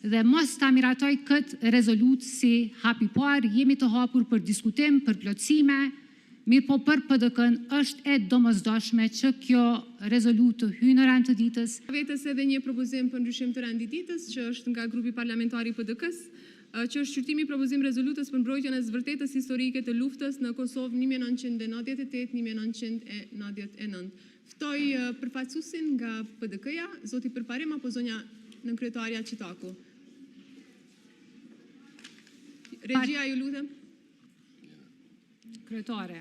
dhe mos ta miratoj këtë rezolutë si hapi parë, jemi të hapur për diskutim, për plotësime, mirë po për PDK-n është e domosdoshme që kjo rezolutë të hyjë në rand të ditës. Vetës edhe një propozim për ndryshim të rendit ditës, që është nga grupi parlamentari i PDK-s, që është shqyrtimi propozim rezolutës për mbrojtjen e zvërtetës historike të luftës në Kosovë 1998-1999. Ftoj përfaqësuesin nga PDK-ja, zoti Përparim apo zonja nënkryetaria Qitaku. Regjia, ju lutem. Kryetare.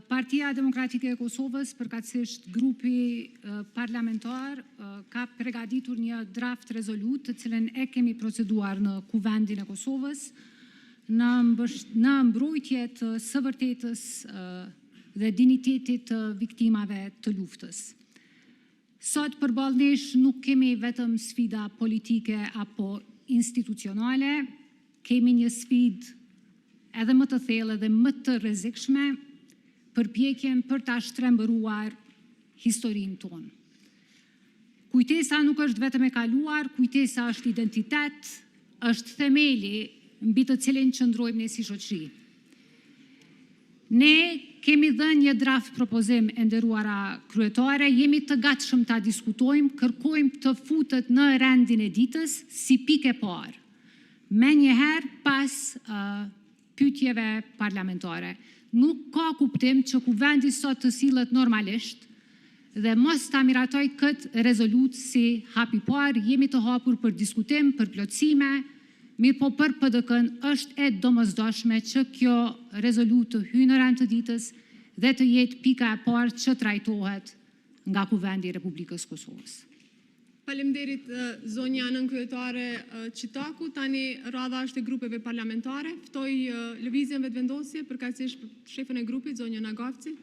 Partia Demokratike e Kosovës, përkatësisht grupi parlamentar, ka përgatitur një draft rezolutë të cilën e kemi proceduar në Kuvendin e Kosovës në mbrojtje të së vërtetës dhe dinitetit të viktimave të luftës. Sot përballë nesh nuk kemi vetëm sfida politike apo institucionale, kemi një sfidë edhe më të thellë dhe më të rrezikshme, përpjekjen për ta shtrembëruar historinë tonë. Kujtesa nuk është vetëm e kaluar, kujtesa është identitet, është themeli mbi të cilin qëndrojmë ne si shoqëri. Ne kemi dhënë një draft propozim e nderuara kryetare, jemi të gatshëm ta diskutojmë, kërkojmë të futet në rendin e ditës si pikë e parë. Menjëherë pas pyetjeve parlamentare. Nuk ka kuptim që Kuvendi sot të sillet normalisht dhe mos ta miratoj këtë rezolutë si hapi parë, jemi të hapur për diskutim, për plotësime, mirë po për PDK-n është e domosdoshme që kjo rezolutë të hyjë në rand të ditës dhe të jetë pika e parë që trajtohet nga Kuvendi i Republikës Kosovës. Faleminderit zonja nënkryetare Qitaku, tani radha është e grupeve parlamentare. Ftoj lëvizjen vetëvendosje përkatësisht shefën e grupit, zonja Nagavci.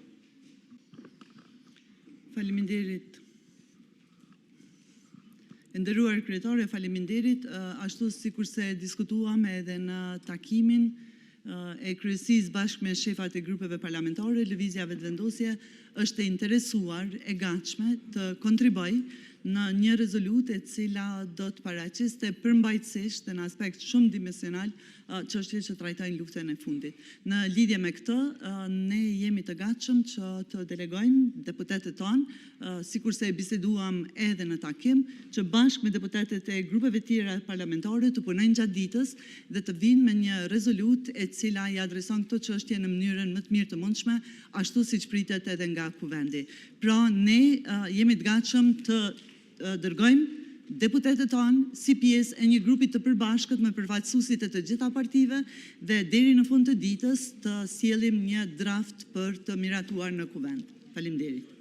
Faleminderit. Nderuar kryetare, faleminderit. Ashtu sikurse diskutuam edhe në takimin e kryesisë bashkë me shefat e grupeve parlamentare, lëvizja vetëvendosje është e interesuar, e gatshme të kontribojë në një rezolutë e cila do të paraqiste përmbajtësisht në aspekt shumë dimensional çështjet që trajtojnë luftën e fundit. Në lidhje me këtë, ne jemi të gatshëm që të delegojmë deputetët tonë, sikurse e biseduam edhe në takim, që bashkë me deputetët e grupeve tjera parlamentare të punojnë gjatë ditës dhe të vinë me një rezolutë e cila i adreson këtë çështje në mënyrën më të mirë të mundshme, ashtu siç pritet edhe nga Kuvendi. Pra ne jemi të gatshëm të dërgojmë deputetët tonë si pjesë e një grupi të përbashkët me përfaqësuesit e të gjitha partive dhe deri në fund të ditës të sjellim një draft për të miratuar në Kuvend. Faleminderit.